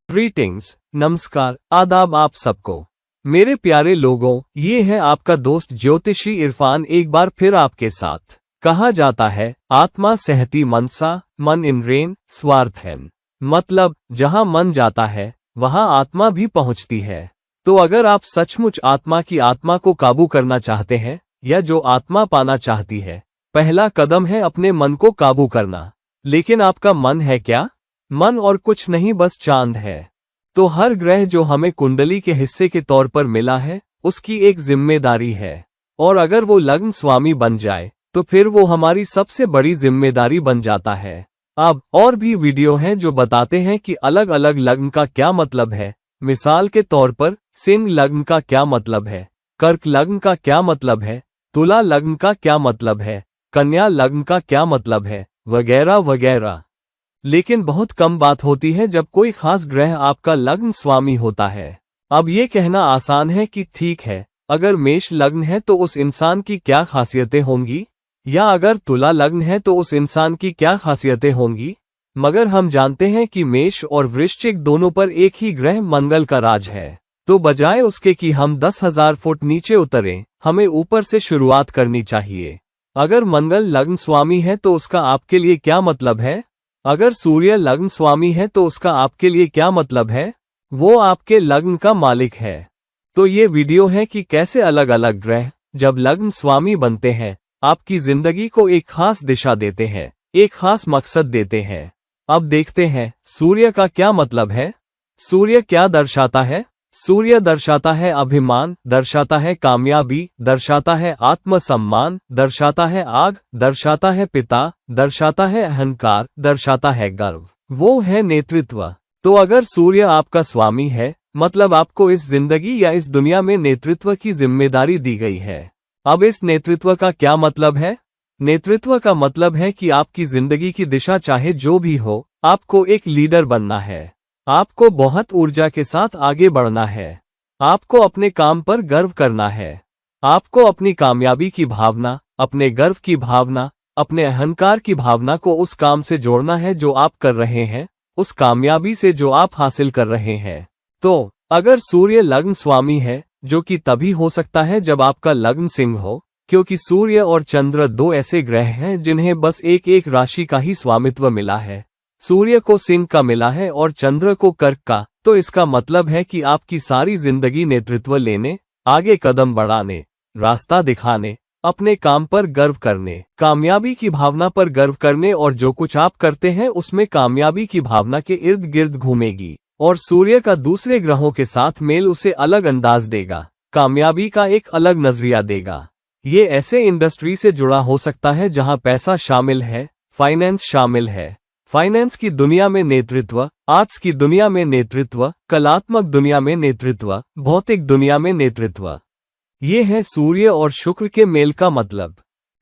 Greetings, नमस्कार, आदाब आप सबको। मेरे प्यारे लोगों, ये है आपका दोस्त ज्योतिषी इरफान एक बार फिर आपके साथ। कहा जाता है आत्मा सहती मनसा, मन इनरेन स्वार्थ है। मतलब जहां मन जाता है वहां आत्मा भी पहुंचती है। तो अगर आप सचमुच आत्मा को काबू करना चाहते हैं या जो आत्मा पाना चाहती है, पहला कदम है अपने मन को काबू करना। लेकिन आपका मन है क्या? मन और कुछ नहीं, बस चांद है। तो हर ग्रह जो हमें कुंडली के हिस्से के तौर पर मिला है उसकी एक जिम्मेदारी है, और अगर वो लग्न स्वामी बन जाए तो फिर वो हमारी सबसे बड़ी जिम्मेदारी बन जाता है। अब और भी वीडियो हैं जो बताते हैं कि अलग अलग लग्न का क्या मतलब है। मिसाल के तौर पर सिंह लग्न का क्या मतलब है, कर्क लग्न का क्या मतलब है, तुला लग्न का क्या मतलब है, कन्या लग्न का क्या मतलब है, वगैरह वगैरह। लेकिन बहुत कम बात होती है जब कोई खास ग्रह आपका लग्न स्वामी होता है। अब ये कहना आसान है कि ठीक है, अगर मेष लग्न है तो उस इंसान की क्या खासियतें होंगी, या अगर तुला लग्न है तो उस इंसान की क्या खासियतें होंगी। मगर हम जानते हैं कि मेष और वृश्चिक दोनों पर एक ही ग्रह मंगल का राज है। तो बजाय उसके कि हम 10,000 फुट नीचे उतरें, हमें ऊपर से शुरुआत करनी चाहिए। अगर मंगल लग्न स्वामी है तो उसका आपके लिए क्या मतलब है? अगर सूर्य लग्न स्वामी है तो उसका आपके लिए क्या मतलब है? वो आपके लग्न का मालिक है। तो ये वीडियो है कि कैसे अलग अलग ग्रह जब लग्न स्वामी बनते हैं आपकी जिंदगी को एक खास दिशा देते हैं, एक खास मकसद देते हैं। अब देखते हैं सूर्य का क्या मतलब है। सूर्य क्या दर्शाता है? सूर्य दर्शाता है अभिमान, दर्शाता है कामयाबी, दर्शाता है आत्मसम्मान, दर्शाता है आग, दर्शाता है पिता, दर्शाता है अहंकार, दर्शाता है गर्व, वो है नेतृत्व। तो अगर सूर्य आपका स्वामी है मतलब आपको इस जिंदगी या इस दुनिया में नेतृत्व की जिम्मेदारी दी गई है। अब इस नेतृत्व का क्या मतलब है? नेतृत्व का मतलब है कि आपकी जिंदगी की दिशा चाहे जो भी हो, आपको एक लीडर बनना है। आपको बहुत ऊर्जा के साथ आगे बढ़ना है। आपको अपने काम पर गर्व करना है। आपको अपनी कामयाबी की भावना, अपने गर्व की भावना, अपने अहंकार की भावना को उस काम से जोड़ना है जो आप कर रहे हैं, उस कामयाबी से जो आप हासिल कर रहे हैं। तो अगर सूर्य लग्न स्वामी है, जो कि तभी हो सकता है जब आपका लग्न सिंह हो, क्योंकि सूर्य और चंद्र दो ऐसे ग्रह हैं जिन्हें बस एक एक राशि का ही स्वामित्व मिला है। सूर्य को सिंह का मिला है और चंद्र को कर्क का। तो इसका मतलब है कि आपकी सारी जिंदगी नेतृत्व लेने, आगे कदम बढ़ाने, रास्ता दिखाने, अपने काम पर गर्व करने, कामयाबी की भावना पर गर्व करने, और जो कुछ आप करते हैं उसमें कामयाबी की भावना के इर्द गिर्द घूमेगी। और सूर्य का दूसरे ग्रहों के साथ मेल उसे अलग अंदाज देगा, कामयाबी का एक अलग नजरिया देगा। ये ऐसे इंडस्ट्री से जुड़ा हो सकता है जहां पैसा शामिल है, फाइनेंस शामिल है। फाइनेंस की दुनिया में नेतृत्व, आर्ट्स की दुनिया में नेतृत्व, कलात्मक दुनिया में नेतृत्व, भौतिक दुनिया में नेतृत्व। ये है सूर्य और शुक्र के मेल का मतलब।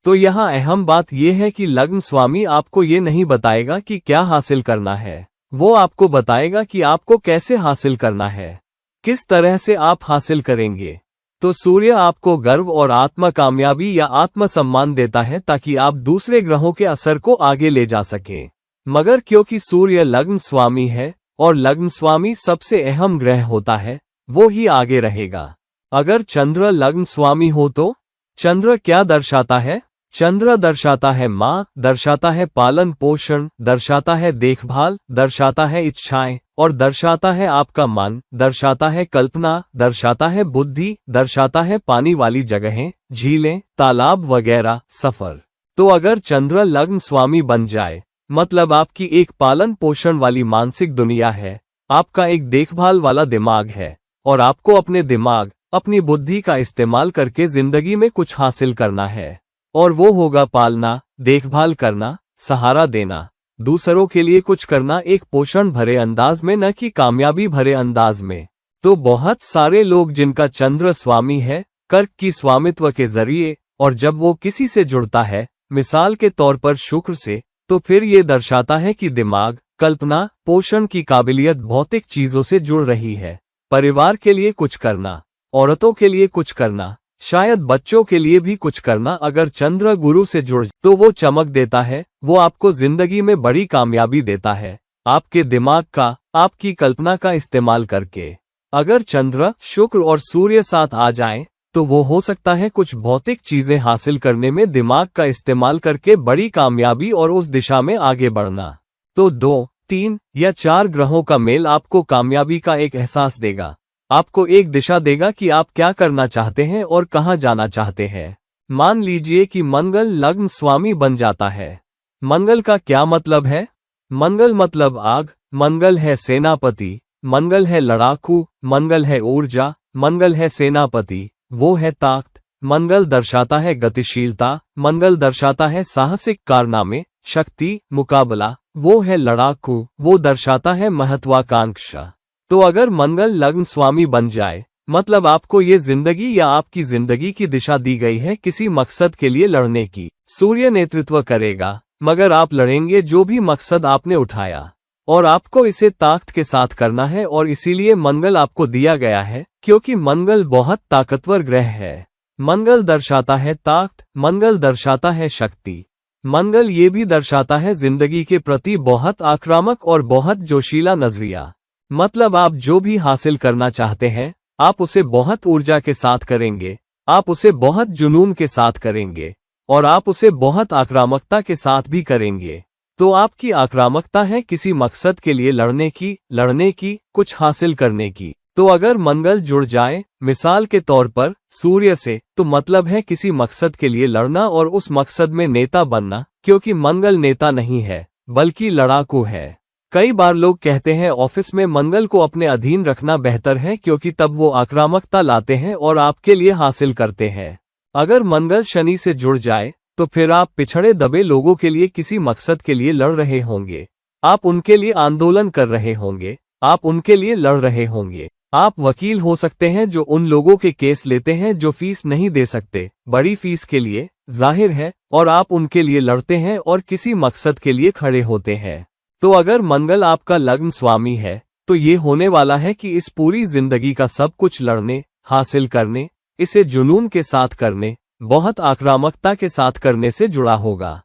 तो यहाँ अहम बात यह है कि लग्न स्वामी आपको ये नहीं बताएगा कि क्या हासिल करना है, वो आपको बताएगा कि आपको कैसे हासिल करना है, किस तरह से आप हासिल करेंगे। तो सूर्य आपको गर्व और आत्म कामयाबी या आत्म सम्मान देता है ताकि आप दूसरे ग्रहों के असर को आगे ले जा सकें। मगर क्योंकि सूर्य लग्न स्वामी है और लग्न स्वामी सबसे अहम ग्रह होता है, वो ही आगे रहेगा। अगर चंद्र लग्न स्वामी हो तो चंद्र क्या दर्शाता है? चंद्र दर्शाता है माँ, दर्शाता है पालन पोषण, दर्शाता है देखभाल, दर्शाता है इच्छाएं, और दर्शाता है आपका मन, दर्शाता है कल्पना, दर्शाता है बुद्धि, दर्शाता है पानी वाली जगहें, झीलें, तालाब वगैरह, सफर। तो अगर चंद्र लग्न स्वामी बन जाए मतलब आपकी एक पालन पोषण वाली मानसिक दुनिया है, आपका एक देखभाल वाला दिमाग है, और आपको अपने दिमाग, अपनी बुद्धि का इस्तेमाल करके जिंदगी में कुछ हासिल करना है। और वो होगा पालना, देखभाल करना, सहारा देना, दूसरों के लिए कुछ करना, एक पोषण भरे अंदाज में, न कि कामयाबी भरे अंदाज में। तो बहुत सारे लोग जिनका चंद्र स्वामी है कर्क की स्वामित्व के जरिए, और जब वो किसी से जुड़ता है, मिसाल के तौर पर शुक्र से, तो फिर ये दर्शाता है कि दिमाग, कल्पना, पोषण की काबिलियत भौतिक चीजों से जुड़ रही है। परिवार के लिए कुछ करना, औरतों के लिए कुछ करना, शायद बच्चों के लिए भी कुछ करना। अगर चंद्र गुरु से जुड़ तो वो चमक देता है, वो आपको जिंदगी में बड़ी कामयाबी देता है, आपके दिमाग का, आपकी कल्पना का इस्तेमाल करके। अगर चंद्र, शुक्र और सूर्य साथ आ जाएं, तो वो हो सकता है कुछ भौतिक चीजें हासिल करने में दिमाग का इस्तेमाल करके बड़ी कामयाबी और उस दिशा में आगे बढ़ना। तो 2, 3 या 4 ग्रहों का मेल आपको कामयाबी का एक एहसास देगा, आपको एक दिशा देगा कि आप क्या करना चाहते हैं और कहां जाना चाहते हैं। मान लीजिए कि मंगल लग्न स्वामी बन जाता है। मंगल का क्या मतलब है? मंगल मतलब आग, मंगल है सेनापति, मंगल है लड़ाकू, मंगल है ऊर्जा, मंगल है सेनापति, वो है ताकत। मंगल दर्शाता है गतिशीलता, मंगल दर्शाता है साहसिक कारनामे, शक्ति, मुकाबला, वो है लड़ाकू, वो दर्शाता है महत्वाकांक्षा। तो अगर मंगल लग्न स्वामी बन जाए, मतलब आपको ये जिंदगी या आपकी जिंदगी की दिशा दी गई है किसी मकसद के लिए लड़ने की। सूर्य नेतृत्व करेगा, मगर आप लड़ेंगे जो भी मकसद आपने उठाया, और आपको इसे ताकत के साथ करना है। और इसीलिए मंगल आपको दिया गया है, क्योंकि मंगल बहुत ताकतवर ग्रह है। मंगल दर्शाता है ताकत, मंगल दर्शाता है शक्ति, मंगल ये भी दर्शाता है जिंदगी के प्रति बहुत आक्रामक और बहुत जोशीला नजरिया। मतलब आप जो भी हासिल करना चाहते हैं, आप उसे बहुत ऊर्जा के साथ करेंगे, आप उसे बहुत जुनून के साथ करेंगे, और आप उसे बहुत आक्रामकता के साथ भी करेंगे। तो आपकी आक्रामकता है किसी मकसद के लिए लड़ने की, कुछ हासिल करने की। तो अगर मंगल जुड़ जाए, मिसाल के तौर पर सूर्य से, तो मतलब है किसी मकसद के लिए लड़ना और उस मकसद में नेता बनना, क्योंकि मंगल नेता नहीं है बल्कि लड़ाकू है। कई बार लोग कहते हैं ऑफिस में मंगल को अपने अधीन रखना बेहतर है, क्योंकि तब वो आक्रामकता लाते हैं और आपके लिए हासिल करते हैं। अगर मंगल शनि से जुड़ जाए, तो फिर आप पिछड़े दबे लोगों के लिए किसी मकसद के लिए लड़ रहे होंगे, आप उनके लिए आंदोलन कर रहे होंगे, आप उनके लिए लड़ रहे होंगे। आप वकील हो सकते हैं जो उन लोगों के केस लेते हैं जो फीस नहीं दे सकते, बड़ी फीस के लिए, जाहिर है, और आप उनके लिए लड़ते हैं और किसी मकसद के लिए खड़े होते हैं। तो अगर मंगल आपका लग्न स्वामी है, तो ये होने वाला है कि इस पूरी जिंदगी का सब कुछ लड़ने, हासिल करने, इसे जुनून के साथ करने, बहुत आक्रामकता के साथ करने से जुड़ा होगा।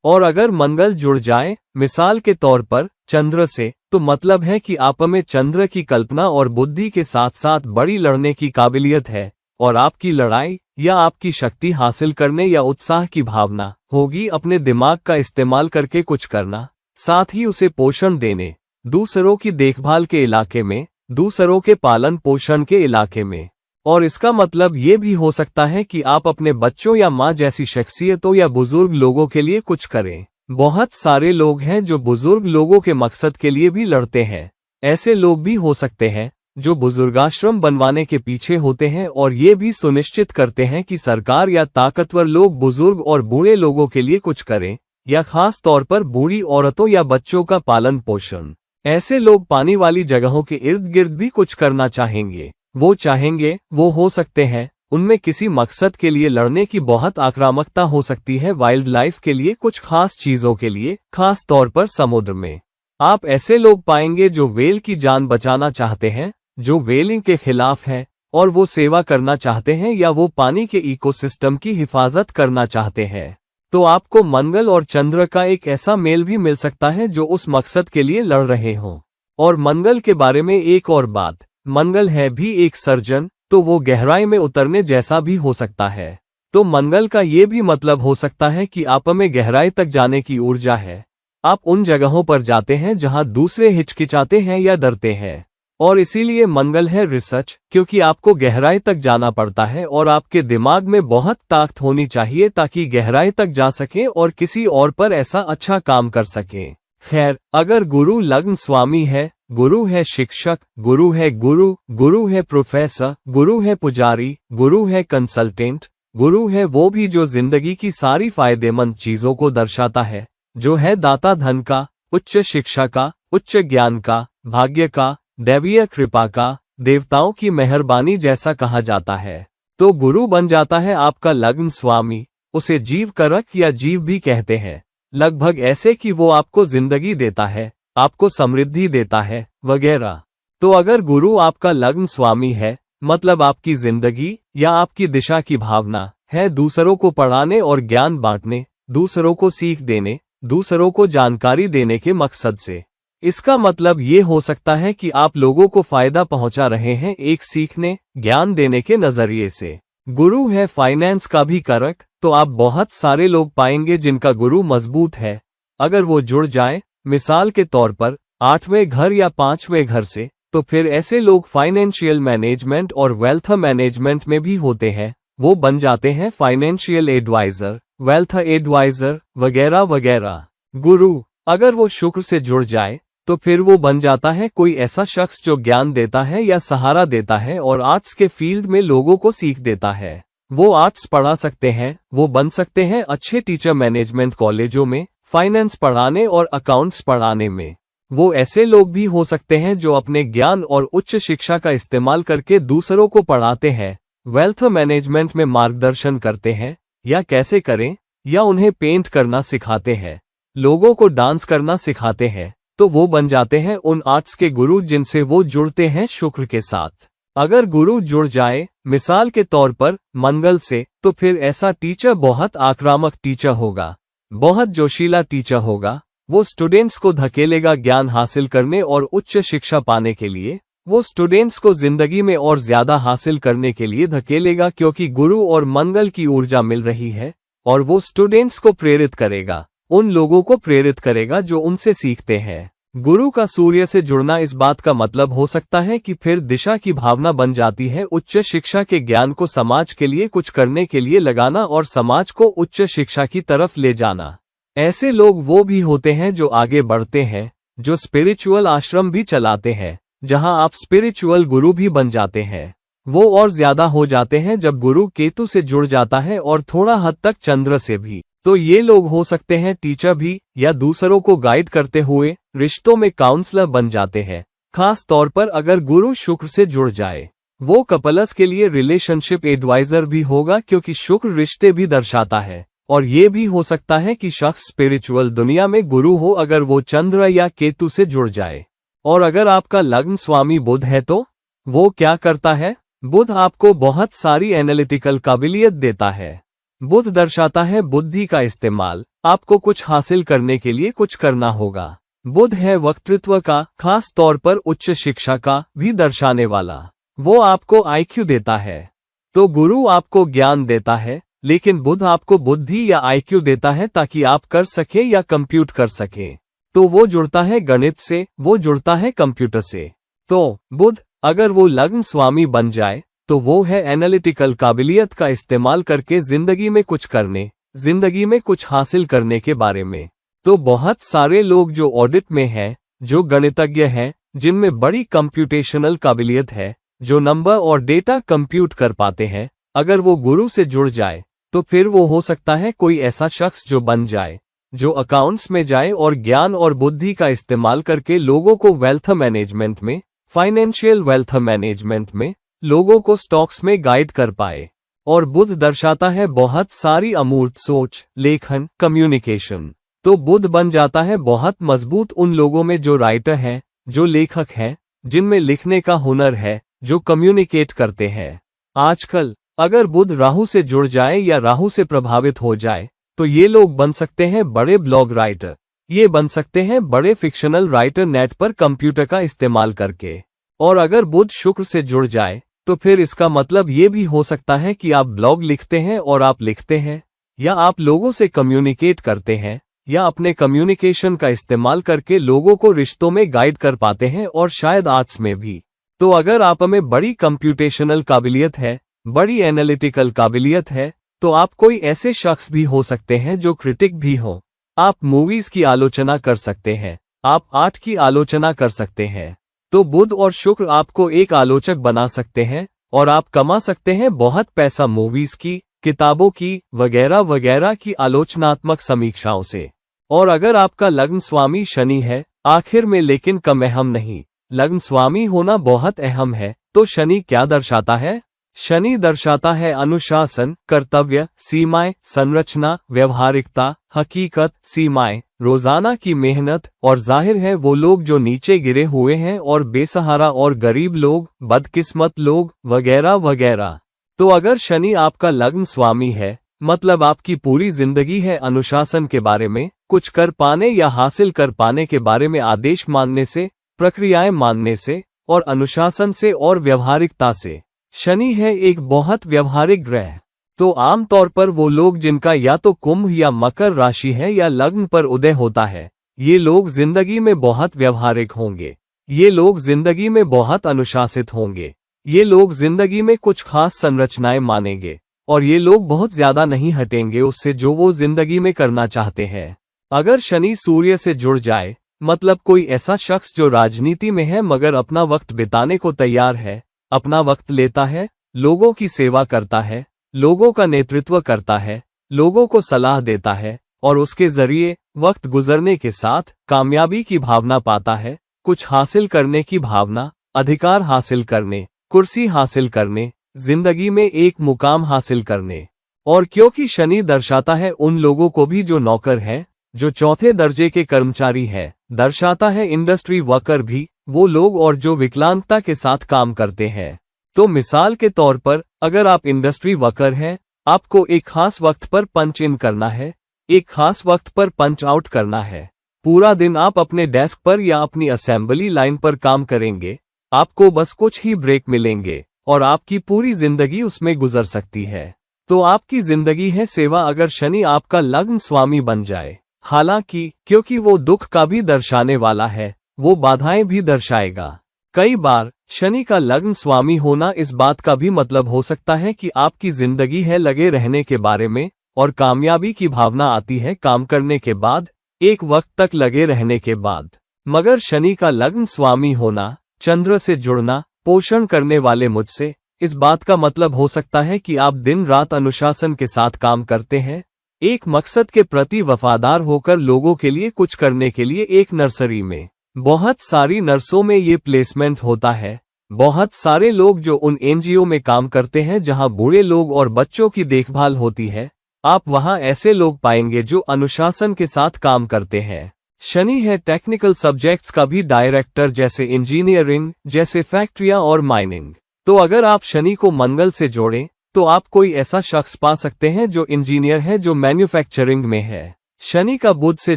और अगर मंगल जुड़ जाए, मिसाल के तौर पर चंद्र से, तो मतलब है कि आप में चंद्र की कल्पना और बुद्धि के साथ साथ बड़ी लड़ने की काबिलियत है, और आपकी लड़ाई या आपकी शक्ति हासिल करने या उत्साह की भावना होगी अपने दिमाग का इस्तेमाल करके कुछ करना, साथ ही उसे पोषण देने, दूसरों की देखभाल के इलाके में, दूसरों के पालन पोषण के इलाके में। और इसका मतलब ये भी हो सकता है कि आप अपने बच्चों या माँ जैसी शख्सियतों या बुजुर्ग लोगों के लिए कुछ करें। बहुत सारे लोग हैं जो बुजुर्ग लोगों के मकसद के लिए भी लड़ते हैं। ऐसे लोग भी हो सकते हैं जो बुजुर्गाश्रम बनवाने के पीछे होते हैं और ये भी सुनिश्चित करते हैं कि सरकार या ताकतवर लोग बुजुर्ग और बूढ़े लोगों के लिए कुछ करें, या खास तौर पर बूढ़ी औरतों या बच्चों का पालन पोषण। ऐसे लोग पानी वाली जगहों के इर्द गिर्द भी कुछ करना चाहेंगे। वो हो सकते हैं, उनमें किसी मकसद के लिए लड़ने की बहुत आक्रामकता हो सकती है, वाइल्ड लाइफ के लिए, कुछ खास चीजों के लिए, खास तौर पर समुद्र में। आप ऐसे लोग पाएंगे जो व्हेल की जान बचाना चाहते हैं, जो व्हेलिंग के खिलाफ हैं, और वो सेवा करना चाहते हैं या वो पानी के इकोसिस्टम की हिफाजत करना चाहते हैं। तो आपको मंगल और चंद्र का एक ऐसा मेल भी मिल सकता है जो उस मकसद के लिए लड़ रहे हों। और मंगल के बारे में एक और बात, मंगल है भी एक सर्जन, तो वो गहराई में उतरने जैसा भी हो सकता है। तो मंगल का ये भी मतलब हो सकता है कि आप में गहराई तक जाने की ऊर्जा है। आप उन जगहों पर जाते हैं जहां दूसरे हिचकिचाते हैं या डरते हैं। और इसीलिए मंगल है रिसर्च, क्योंकि आपको गहराई तक जाना पड़ता है और आपके दिमाग में बहुत ताकत होनी चाहिए ताकि गहराई तक जा सके और किसी और पर ऐसा अच्छा काम कर सके। खैर, अगर गुरु लग्न स्वामी है, गुरु है शिक्षक, गुरु है गुरु है प्रोफेसर, गुरु है पुजारी, गुरु है कंसल्टेंट, गुरु है वो भी जो जिंदगी की सारी फायदेमंद चीजों को दर्शाता है, जो है दाता धन का, उच्च शिक्षा का, उच्च ज्ञान का, भाग्य का, दैवीय कृपा का, देवताओं की मेहरबानी जैसा कहा जाता है। तो गुरु बन जाता है आपका लग्न स्वामी। उसे जीव करक या जीव भी कहते हैं, लगभग ऐसे कि वो आपको जिंदगी देता है, आपको समृद्धि देता है वगैरह। तो अगर गुरु आपका लग्न स्वामी है, मतलब आपकी जिंदगी या आपकी दिशा की भावना है दूसरों को पढ़ाने और ज्ञान बांटने, दूसरों को सीख देने, दूसरों को जानकारी देने के मकसद से। इसका मतलब ये हो सकता है कि आप लोगों को फायदा पहुंचा रहे हैं एक सीखने, ज्ञान देने के नजरिए से। गुरु है फाइनेंस का भी कारक, तो आप बहुत सारे लोग पाएंगे जिनका गुरु मजबूत है। अगर वो जुड़ जाए, मिसाल के तौर पर 8वें घर या 5वें घर से, तो फिर ऐसे लोग फाइनेंशियल मैनेजमेंट और वेल्थ मैनेजमेंट में भी होते हैं। वो बन जाते हैं फाइनेंशियल एडवाइजर, वेल्थ एडवाइजर वगैरह वगैरह। गुरु अगर वो शुक्र से जुड़ जाए, तो फिर वो बन जाता है कोई ऐसा शख्स जो ज्ञान देता है या सहारा देता है और आर्ट्स के फील्ड में लोगों को सीख देता है। वो आर्ट्स पढ़ा सकते हैं, वो बन सकते हैं अच्छे टीचर मैनेजमेंट कॉलेजों में, फाइनेंस पढ़ाने और अकाउंट्स पढ़ाने में। वो ऐसे लोग भी हो सकते हैं जो अपने ज्ञान और उच्च शिक्षा का इस्तेमाल करके दूसरों को पढ़ाते हैं, वेल्थ मैनेजमेंट में मार्गदर्शन करते हैं, या कैसे करें, या उन्हें पेंट करना सिखाते हैं, लोगों को डांस करना सिखाते हैं। तो वो बन जाते हैं उन आर्ट्स के गुरु जिनसे वो जुड़ते हैं शुक्र के साथ। अगर गुरु जुड़ जाए, मिसाल के तौर पर मंगल से, तो फिर ऐसा टीचर बहुत आक्रामक टीचर होगा, बहुत जोशीला टीचर होगा। वो स्टूडेंट्स को धकेलेगा ज्ञान हासिल करने और उच्च शिक्षा पाने के लिए। वो स्टूडेंट्स को जिंदगी में और ज्यादा हासिल करने के लिए धकेलेगा, क्योंकि गुरु और मंगल की ऊर्जा मिल रही है। और वो स्टूडेंट्स को प्रेरित करेगा, उन लोगों को प्रेरित करेगा जो उनसे सीखते हैं। गुरु का सूर्य से जुड़ना इस बात का मतलब हो सकता है कि फिर दिशा की भावना बन जाती है, उच्च शिक्षा के ज्ञान को समाज के लिए कुछ करने के लिए लगाना और समाज को उच्च शिक्षा की तरफ ले जाना। ऐसे लोग वो भी होते हैं जो आगे बढ़ते हैं, जो स्पिरिचुअल आश्रम भी चलाते हैं, जहां आप स्पिरिचुअल गुरु भी बन जाते हैं। वो और ज्यादा हो जाते हैं जब गुरु केतु से जुड़ जाता है और थोड़ा हद तक चंद्र से भी। तो ये लोग हो सकते हैं टीचर भी, या दूसरों को गाइड करते हुए रिश्तों में काउंसलर बन जाते हैं। खास तौर पर अगर गुरु शुक्र से जुड़ जाए, वो कपल्स के लिए रिलेशनशिप एडवाइजर भी होगा, क्योंकि शुक्र रिश्ते भी दर्शाता है। और ये भी हो सकता है कि शख्स स्पिरिचुअल दुनिया में गुरु हो अगर वो चंद्र या केतु से जुड़ जाए। और अगर आपका लग्न स्वामी बुध है, तो वो क्या करता है? बुध आपको बहुत सारी एनालिटिकल काबिलियत देता है। बुध दर्शाता है बुद्धि का इस्तेमाल, आपको कुछ हासिल करने के लिए कुछ करना होगा। बुध है वक्तृत्व का, खास तौर पर उच्च शिक्षा का भी दर्शाने वाला। वो आपको आईक्यू देता है। तो गुरु आपको ज्ञान देता है, लेकिन बुध आपको बुद्धि या आईक्यू देता है ताकि आप कर सके या कंप्यूट कर सके। तो वो जुड़ता है गणित से, वो जुड़ता है कंप्यूटर से। तो बुध अगर वो लग्न स्वामी बन जाए, तो वो है एनालिटिकल काबिलियत का इस्तेमाल करके जिंदगी में कुछ करने, जिंदगी में कुछ हासिल करने के बारे में। तो बहुत सारे लोग जो ऑडिट में हैं, जो गणितज्ञ हैं, जिनमें बड़ी कंप्यूटेशनल काबिलियत है, जो नंबर और डेटा कंप्यूट कर पाते हैं, अगर वो गुरु से जुड़ जाए, तो फिर वो हो सकता है कोई ऐसा शख्स जो बन जाए, जो अकाउंट्स में जाए और ज्ञान और बुद्धि का इस्तेमाल करके लोगों को वेल्थ मैनेजमेंट में, फाइनेंशियल वेल्थ मैनेजमेंट में, लोगों को स्टॉक्स में गाइड कर पाए। और बुध दर्शाता है बहुत सारी अमूर्त सोच, लेखन, कम्युनिकेशन। तो बुध बन जाता है बहुत मजबूत उन लोगों में जो राइटर हैं, जो लेखक हैं, जिनमें लिखने का हुनर है, जो कम्युनिकेट करते हैं। आजकल अगर बुध राहु से जुड़ जाए या राहु से प्रभावित हो जाए, तो ये लोग बन सकते हैं बड़े ब्लॉग राइटर, ये बन सकते हैं बड़े फिक्शनल राइटर नेट पर कंप्यूटर का इस्तेमाल करके। और अगर बुध शुक्र से जुड़ जाए, तो फिर इसका मतलब ये भी हो सकता है कि आप ब्लॉग लिखते हैं और आप लिखते हैं, या आप लोगों से कम्युनिकेट करते हैं, या अपने कम्युनिकेशन का इस्तेमाल करके लोगों को रिश्तों में गाइड कर पाते हैं, और शायद आर्ट्स में भी। तो अगर आप में बड़ी कंप्यूटेशनल काबिलियत है, बड़ी एनालिटिकल काबिलियत है, तो आप कोई ऐसे शख्स भी हो सकते हैं जो क्रिटिक भी हो। आप मूवीज की आलोचना कर सकते हैं, आप आर्ट की आलोचना कर सकते हैं। तो बुध और शुक्र आपको एक आलोचक बना सकते हैं, और आप कमा सकते हैं बहुत पैसा मूवीज की, किताबों की, वगैरह वगैरह की आलोचनात्मक समीक्षाओं से। और अगर आपका लग्न स्वामी शनि है, आखिर में लेकिन कम अहम नहीं, लग्न स्वामी होना बहुत अहम है। तो शनि क्या दर्शाता है? शनि दर्शाता है अनुशासन, कर्तव्य, सीमाएं, संरचना, व्यवहारिकता, हकीकत, सीमाएं, रोजाना की मेहनत, और जाहिर है वो लोग जो नीचे गिरे हुए हैं और बेसहारा और गरीब लोग, बदकिस्मत लोग, वगैरह वगैरह। तो अगर शनि आपका लग्न स्वामी है, मतलब आपकी पूरी जिंदगी है अनुशासन के बारे में, कुछ कर पाने या हासिल कर पाने के बारे में आदेश मानने से, प्रक्रियाएं मानने से और अनुशासन से और व्यवहारिकता से। शनि है एक बहुत व्यवहारिक ग्रह। तो आमतौर पर वो लोग जिनका या तो कुंभ या मकर राशि है या लग्न पर उदय होता है, ये लोग जिंदगी में बहुत व्यवहारिक होंगे। ये लोग जिंदगी में बहुत अनुशासित होंगे। ये लोग जिंदगी में कुछ खास संरचनाएं मानेंगे और ये लोग बहुत ज्यादा नहीं हटेंगे उससे जो वो जिंदगी में करना चाहते हैं। अगर शनि सूर्य से जुड़ जाए, मतलब कोई ऐसा शख्स जो राजनीति में है मगर अपना वक्त बिताने को तैयार है, अपना वक्त लेता है, लोगों की सेवा करता है, लोगों का नेतृत्व करता है, लोगों को सलाह देता है और उसके जरिए वक्त गुजरने के साथ कामयाबी की भावना पाता है, कुछ हासिल करने की भावना, अधिकार हासिल करने, कुर्सी हासिल करने, जिंदगी में एक मुकाम हासिल करने। और क्योंकि शनि दर्शाता है उन लोगों को भी जो नौकर है, जो चौथे दर्जे के कर्मचारी है, दर्शाता है इंडस्ट्री वर्कर भी, वो लोग और जो विकलांगता के साथ काम करते हैं। तो मिसाल के तौर पर अगर आप इंडस्ट्री वर्कर हैं, आपको एक खास वक्त पर पंच इन करना है, एक खास वक्त पर पंच आउट करना है। पूरा दिन आप अपने डेस्क पर या अपनी असेंबली लाइन पर काम करेंगे, आपको बस कुछ ही ब्रेक मिलेंगे और आपकी पूरी जिंदगी उसमें गुजर सकती है। तो आपकी जिंदगी है सेवा अगर शनि आपका लग्न स्वामी बन जाए। हालांकि क्योंकि वो दुख का भी दर्शाने वाला है, वो बाधाएं भी दर्शाएगा। कई बार शनि का लग्न स्वामी होना इस बात का भी मतलब हो सकता है कि आपकी जिंदगी है लगे रहने के बारे में और कामयाबी की भावना आती है काम करने के बाद, एक वक्त तक लगे रहने के बाद। मगर शनि का लग्न स्वामी होना, चंद्र से जुड़ना, पोषण करने वाले मुझसे, इस बात का मतलब हो सकता है कि आप दिन रात अनुशासन के साथ काम करते हैं, एक मकसद के प्रति वफादार होकर लोगों के लिए कुछ करने के लिए। एक नर्सरी में बहुत सारी नर्सों में ये प्लेसमेंट होता है। बहुत सारे लोग जो उन एनजीओ में काम करते हैं जहां बूढ़े लोग और बच्चों की देखभाल होती है, आप वहां ऐसे लोग पाएंगे जो अनुशासन के साथ काम करते हैं। शनि है टेक्निकल सब्जेक्ट्स का भी डायरेक्टर, जैसे इंजीनियरिंग, जैसे फैक्ट्रियां और माइनिंग। तो अगर आप शनि को मंगल से जोड़ें तो आप कोई ऐसा शख्स पा सकते हैं जो इंजीनियर है, जो मैन्युफैक्चरिंग में है। शनि का बुध से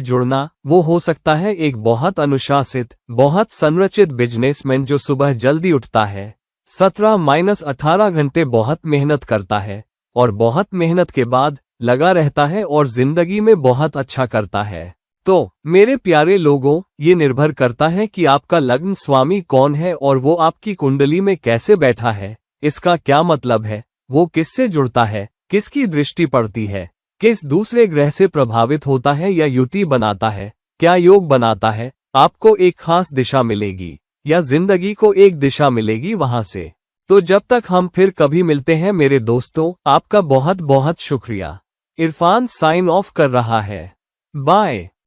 जुड़ना, वो हो सकता है एक बहुत अनुशासित, बहुत संरचित बिजनेसमैन जो सुबह जल्दी उठता है, 17-18 घंटे बहुत मेहनत करता है और बहुत मेहनत के बाद लगा रहता है और जिंदगी में बहुत अच्छा करता है। तो मेरे प्यारे लोगों, ये निर्भर करता है कि आपका लग्न स्वामी कौन है और वो आपकी कुंडली में कैसे बैठा है। इसका क्या मतलब है, वो किससे जुड़ता है, किसकी दृष्टि पड़ती है, किस दूसरे ग्रह से प्रभावित होता है या युति बनाता है, क्या योग बनाता है, आपको एक खास दिशा मिलेगी या जिंदगी को एक दिशा मिलेगी वहां से। तो जब तक हम फिर कभी मिलते हैं मेरे दोस्तों, आपका बहुत बहुत शुक्रिया। इरफान साइन ऑफ कर रहा है। बाय।